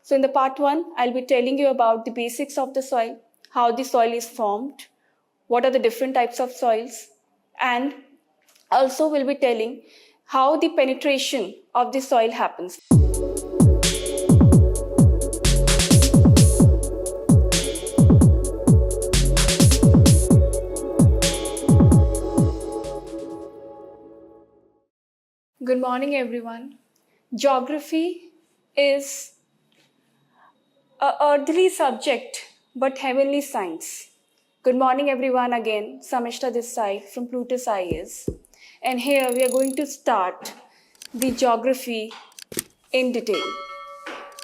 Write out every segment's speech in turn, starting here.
So in the part 1, I'll be telling you about the basics of the soil, how the soil is formed, what are the different types of soils, and also we'll be telling how the penetration of the soil happens. Good morning, everyone. Geography is a earthly subject, but heavenly science. Good morning, everyone. Again, Samishta this side from Plutus IAS. And here we are going to start the geography in detail.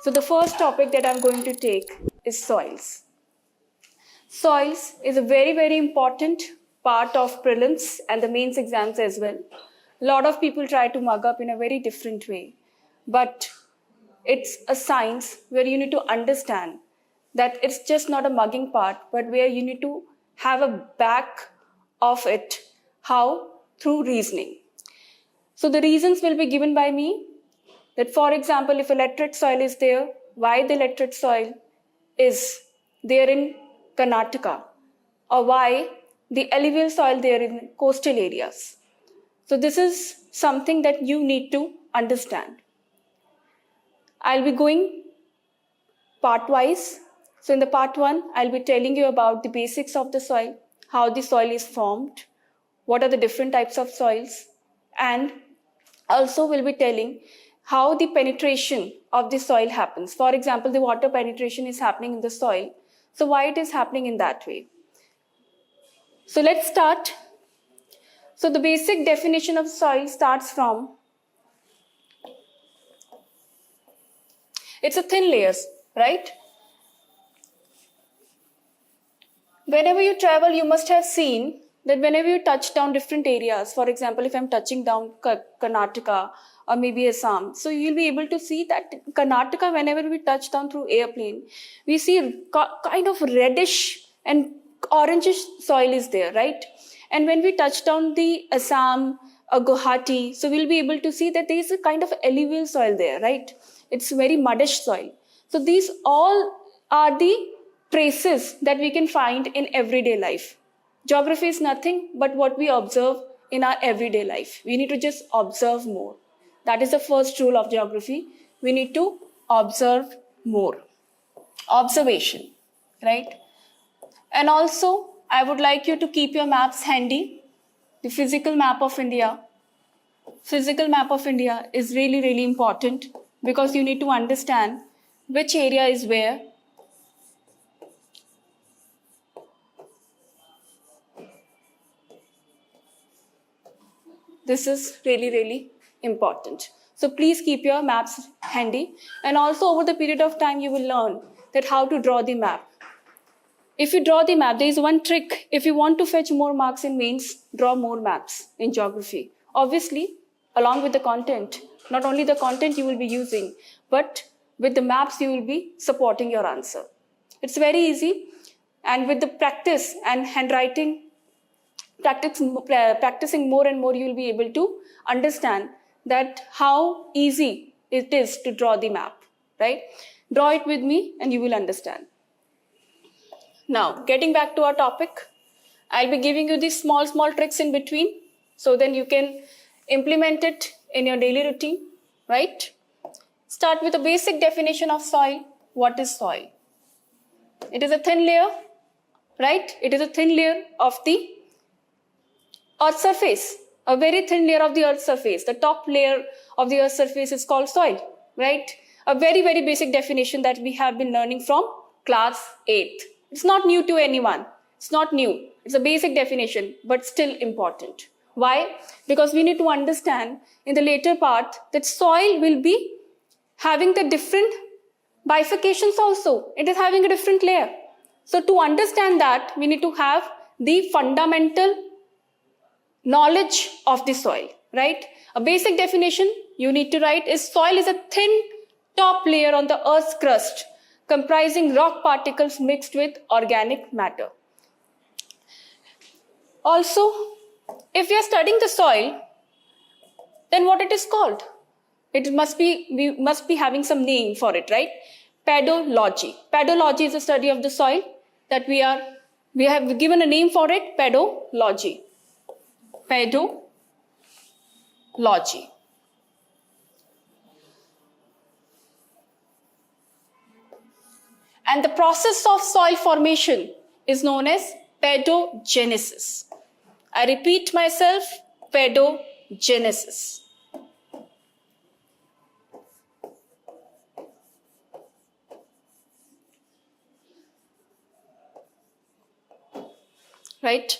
So the first topic that I'm going to take is soils. Soils is a very, very important part of prelims and the mains exams as well. A lot of people try to mug up in a very different way, but it's a science where you need to understand that it's just not a mugging part, but where you need to have a back of it. How? Through reasoning. So the reasons will be given by me that, for example, if a laterite soil is there, why the laterite soil is there in Karnataka, or why the alluvial soil there in coastal areas. So this is something that you need to understand. I'll be going part-wise. So in the part 1, I'll be telling you about the basics of the soil, how the soil is formed, what are the different types of soils, and also we'll be telling how the penetration of the soil happens. For example, the water penetration is happening in the soil. So why it is happening in that way? So let's start. So the basic definition of soil starts from, it's a thin layers, right? Whenever you travel, you must have seen that whenever you touch down different areas, for example, if I'm touching down Karnataka or maybe Assam, so you'll be able to see that Karnataka, whenever we touch down through airplane, we see kind of reddish and orangish soil is there, right? And when we touch down the Assam or Guwahati, so we'll be able to see that there is a kind of alluvial soil there, right? It's very muddish soil. So these all are the traces that we can find in everyday life. Geography is nothing but what we observe in our everyday life. We need to just observe more. That is the first rule of geography. We need to observe more. Observation, right? And also, I would like you to keep your maps handy. The physical map of India. Physical map of India is really, really important because you need to understand which area is where. This is really, really important. So please keep your maps handy. And also over the period of time, you will learn that how to draw the map. If you draw the map, there is one trick. If you want to fetch more marks in mains, draw more maps in geography. Obviously, along with the content, not only the content you will be using, but with the maps you will be supporting your answer. It's very easy. And with the practice and handwriting, practicing more and more, you will be able to understand that how easy it is to draw the map, right? Draw it with me and you will understand. Now, getting back to our topic, I'll be giving you these small tricks in between, so then you can implement it in your daily routine, right? Start with a basic definition of soil. What is soil? It is a thin layer, right? It is a thin layer of the Earth's surface, a very thin layer of the Earth's surface. The top layer of the Earth's surface is called soil, right? A very, very basic definition that we have been learning from class 8th. It's not new to anyone. It's not new. It's a basic definition, but still important. Why? Because we need to understand in the later part that soil will be having the different bifurcations also. It is having a different layer. So to understand that, we need to have the fundamental knowledge of the soil, right? A basic definition you need to write is soil is a thin top layer on the Earth's crust comprising rock particles mixed with organic matter. Also, if we are studying the soil, then what it is called? We must be having some name for it, right? Pedology. Pedology is a study of the soil that we have given a name for it, pedology. Pedology. And the process of soil formation is known as pedogenesis. I repeat myself, pedogenesis. Right?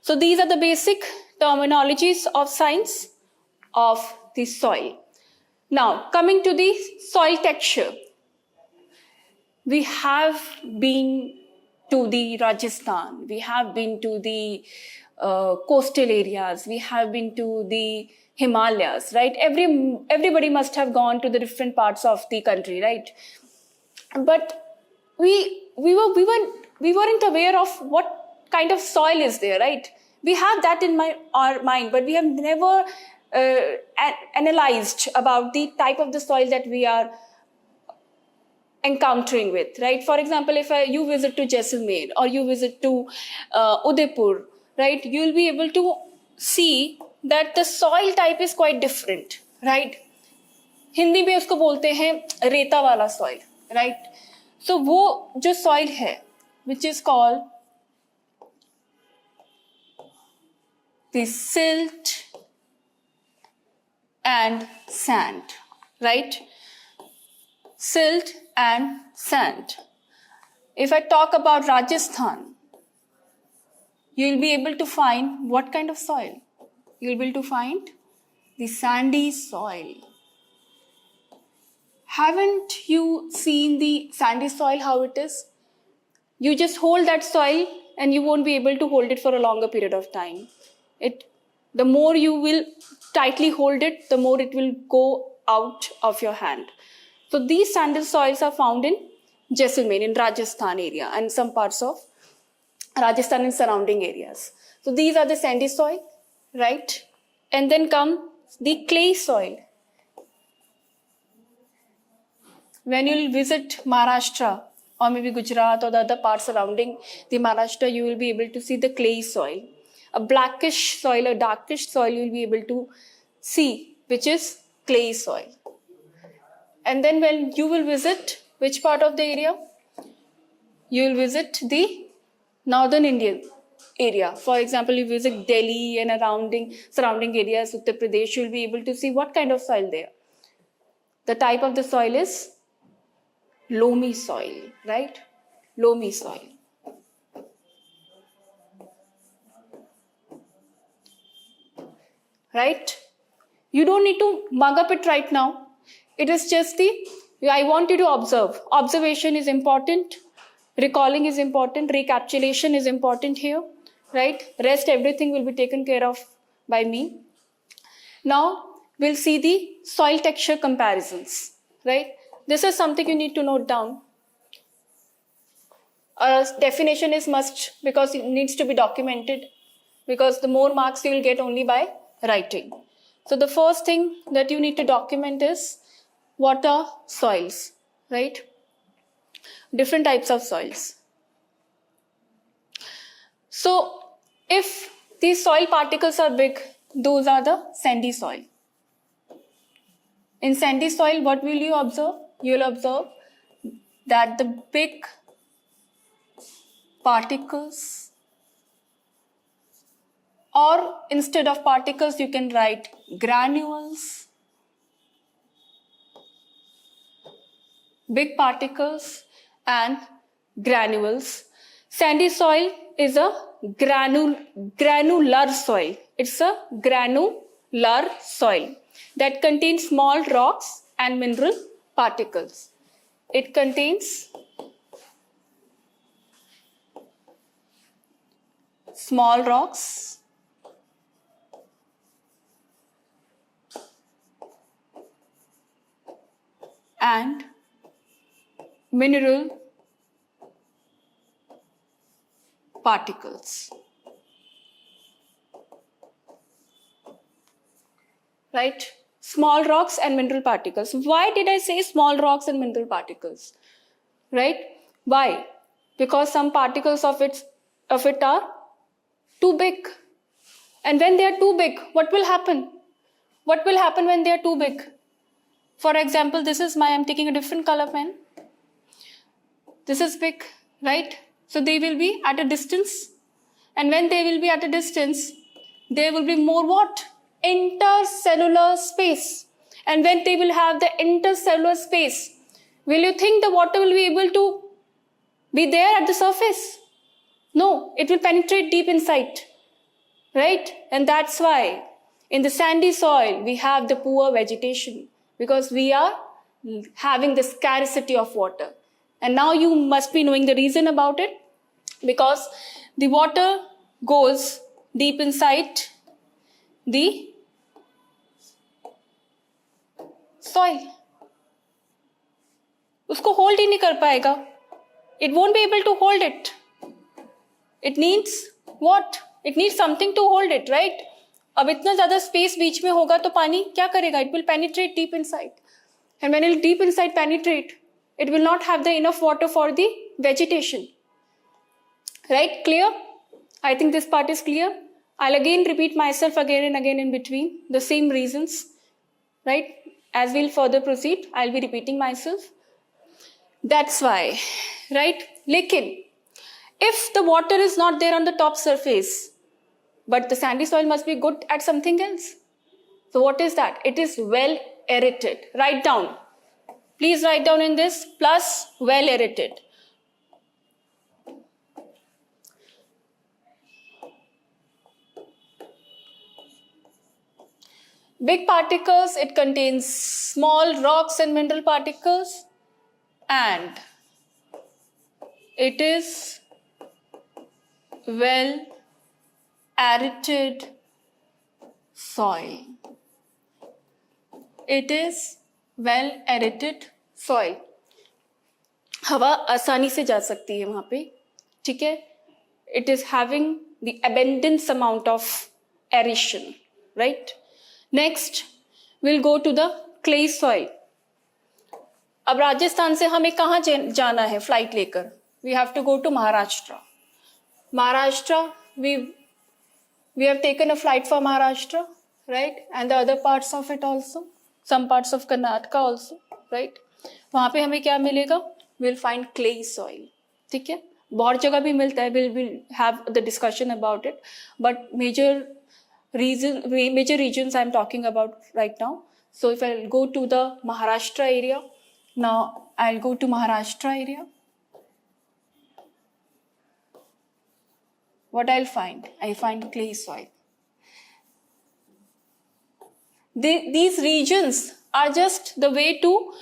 So these are the basic terminologies of science of the soil. Now, coming to the soil texture. We have been to the Rajasthan, we have been to the coastal areas, we have been to the Himalayas, right? Everybody must have gone to the different parts of the country, right? But we weren't aware of what kind of soil is there, right? We have that in our mind, but we have never analyzed about the type of the soil that we are encountering with, right? For example, if you visit to Jaisalmer or you visit to Udaipur, right, you'll be able to see that the soil type is quite different, right? Hindi में उसको बोलते हैं रेता वाला soil, right? So वो जो soil है, which is called the silt and sand, right? Silt and sand. If I talk about Rajasthan, you'll be able to find what kind of soil? You'll be able to find the sandy soil. Haven't you seen the sandy soil, how it is? You just hold that soil and you won't be able to hold it for a longer period of time. The more you will tightly hold it, the more it will go out of your hand. So these sandy soils are found in Jaisalmer, in Rajasthan area, and some parts of Rajasthan and surrounding areas. So these are the sandy soil, right? And then come the clay soil. When you visit Maharashtra or maybe Gujarat or the other parts surrounding the Maharashtra, you will be able to see the clay soil. A blackish soil, a darkish soil you will be able to see, which is clay soil. And then when you will visit which part of the area? You will visit the northern Indian area. For example, you visit Delhi and surrounding areas, Uttar Pradesh, you will be able to see what kind of soil there. The type of the soil is loamy soil, right? Loamy soil. Right? You don't need to mug up it right now. It is just I want you to observe. Observation is important. Recalling is important. Recapitulation is important here. Right? Rest, everything will be taken care of by me. Now, we'll see the soil texture comparisons. Right? This is something you need to note down. A definition is must because it needs to be documented. Because the more marks you will get only by writing. So the first thing that you need to document is what are soils, right? Different types of soils. So if these soil particles are big, those are the sandy soil. In sandy soil, what will you observe? You will observe that the big particles, or instead of particles, you can write granules. Big particles and granules. Sandy soil is a granular soil. It's a granular soil that contains small rocks and mineral particles. It contains small rocks and mineral particles. Right? Small rocks and mineral particles. Why did I say small rocks and mineral particles? right? Why? Because some particles of it are too big. And when they are too big, what will happen? What will happen when they are too big? For example, I'm taking a different color pen. This is big, right? So they will be at a distance. And when they will be at a distance, there will be more what? Intercellular space. And when they will have the intercellular space, will you think the water will be able to be there at the surface? No, it will penetrate deep inside, right? And that's why in the sandy soil, we have the poor vegetation because we are having the scarcity of water. And now you must be knowing the reason about it, because the water goes deep inside the soil. उसको hold ही नहीं कर पाएगा. It won't be able to hold it. It needs what? It needs something to hold it, right? अब इतना ज़्यादा space बीच में होगा तो पानी क्या करेगा? It will penetrate deep inside. And when it will deep inside penetrate, it will not have the enough water for the vegetation. Right? Clear? I think this part is clear. I'll again repeat myself again and again in between. The same reasons. Right? As we'll further proceed, I'll be repeating myself. That's why. Right? Lekin, if the water is not there on the top surface, but the sandy soil must be good at something else. So what is that? It is well aerated. Write down. Please write down in this, plus well aerated. Big particles, it contains small rocks and mineral particles, and it is well aerated soil. It is well aerated soil. हवा आसानी से जा सकती है वहाँ पे, ठीक है? It is having the abundance amount of aeration, right? Next, we'll go to the clay soil. अब राजस्थान से हमें कहाँ जाना है फ्लाइट लेकर? We have to go to Maharashtra. Maharashtra, we have taken a flight for Maharashtra, right? And the other parts of it also. Some parts of Karnataka also, right? वहाँ पे हमें क्या मिलेगा? We'll find clay soil. ठीक है? बहुत जगह भी मिलता है. We'll have the discussion about it. But major regions I'm talking about right now. So if I'll go to the Maharashtra area, now I'll go to Maharashtra area. What I'll find? I find clay soil. These regions are just the way to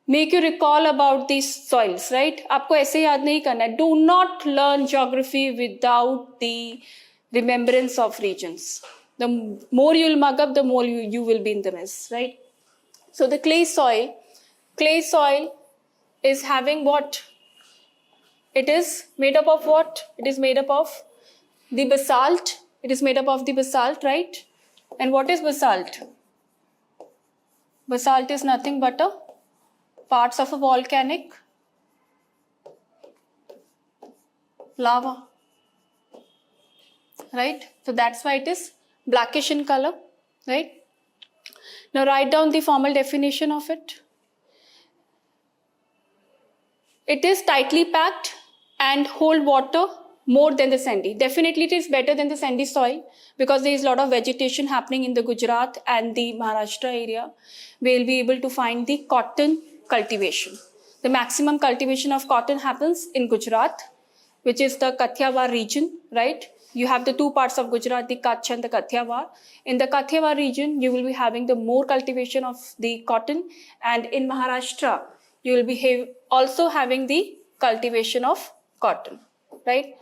make you recall about these soils, right? आपको ऐसे याद नहीं करना है. Do not learn geography without the remembrance of regions. The more you'll mug up, the more you will be in the mess, right? So the clay soil is having what? It is made up of what? It is made up of the basalt. It is made up of the basalt, right? And what is basalt? Basalt is nothing but parts of a volcanic lava, right? So that's why it is blackish in color, right? Now write down the formal definition of it. It is tightly packed and hold water more than the sandy. Definitely it is better than the sandy soil because there is a lot of vegetation happening in the Gujarat and the Maharashtra area. We'll be able to find the cotton cultivation. The maximum cultivation of cotton happens in Gujarat, which is the Kathiawar region, right? You have the two parts of Gujarat, the Kutch and the Kathiawar. In the Kathiawar region, you will be having the more cultivation of the cotton, and in Maharashtra, you will be also having the cultivation of cotton, right?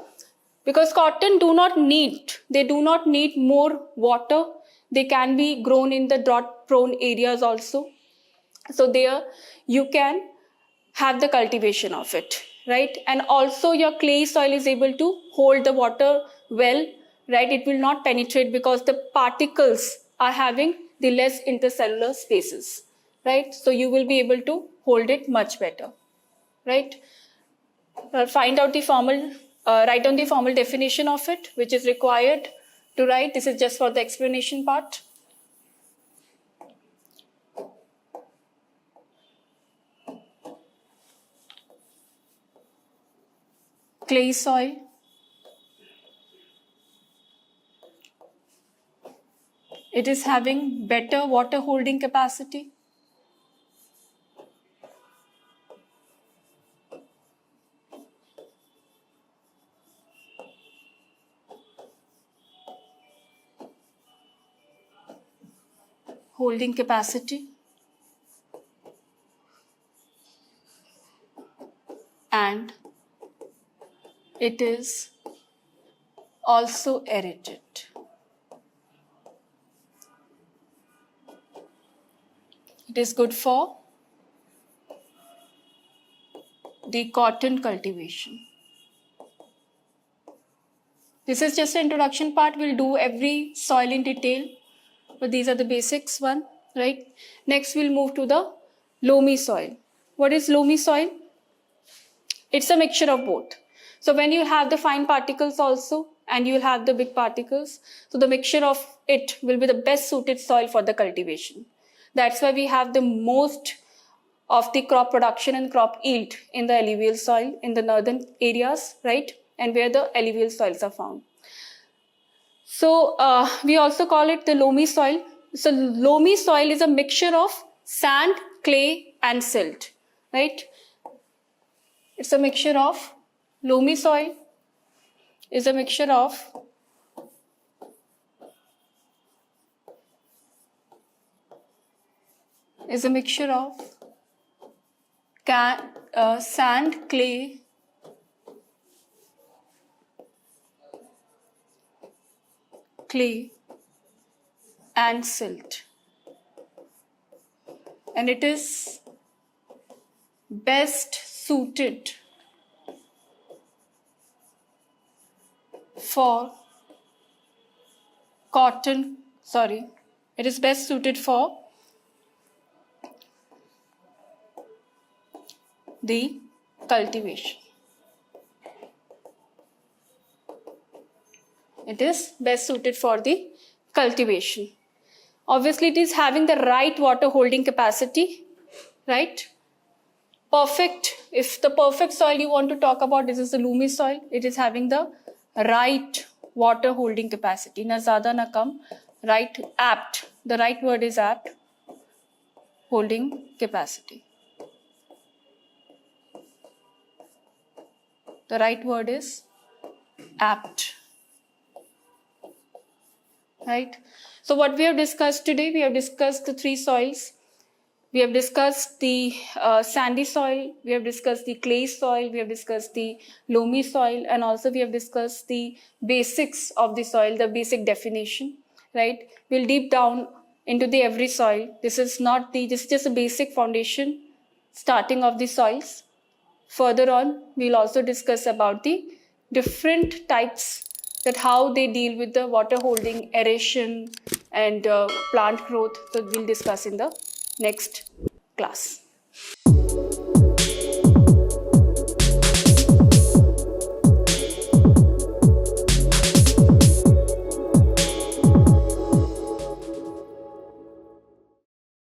Because cotton do not need more water. They can be grown in the drought-prone areas also. So there you can have the cultivation of it, right? And also your clay soil is able to hold the water well, right? It will not penetrate because the particles are having the less intercellular spaces, right? So you will be able to hold it much better, right? Find out the formal, write down the formal definition of it, which is required to write. This is just for the explanation part. Clay soil. It is having better water holding capacity. Holding capacity. And it is also aerated. It is good for the cotton cultivation. This is just an introduction part. We'll do every soil in detail, but these are the basics one, right? Next, we'll move to the loamy soil. What is loamy soil? It's a mixture of both. So when you have the fine particles also, and you'll have the big particles, so the mixture of it will be the best suited soil for the cultivation. That's why we have the most of the crop production and crop yield in the alluvial soil in the northern areas, right? And where the alluvial soils are found. So we also call it the loamy soil. So loamy soil is a mixture of sand, clay, and silt, right? It's a mixture of loamy soil is a mixture of sand, clay, and silt. And it is best suited for it is best suited for the cultivation. It is best suited for the cultivation. Obviously, it is having the right water holding capacity, right? Perfect. If the perfect soil you want to talk about, this is the loamy soil. It is having the right water holding capacity. Na zyada na kam. Right, apt. The right word is apt. Holding capacity. The right word is apt. Right? So what we have discussed today, we have discussed the three soils. We have discussed the sandy soil, we have discussed the clay soil, we have discussed the loamy soil, and also we have discussed the basics of the soil, the basic definition, right? We'll deep down into the every soil. This is just a basic foundation, starting of the soils. Further on, we'll also discuss about the different types, that how they deal with the water holding, aeration, and plant growth. So we'll discuss in the next class.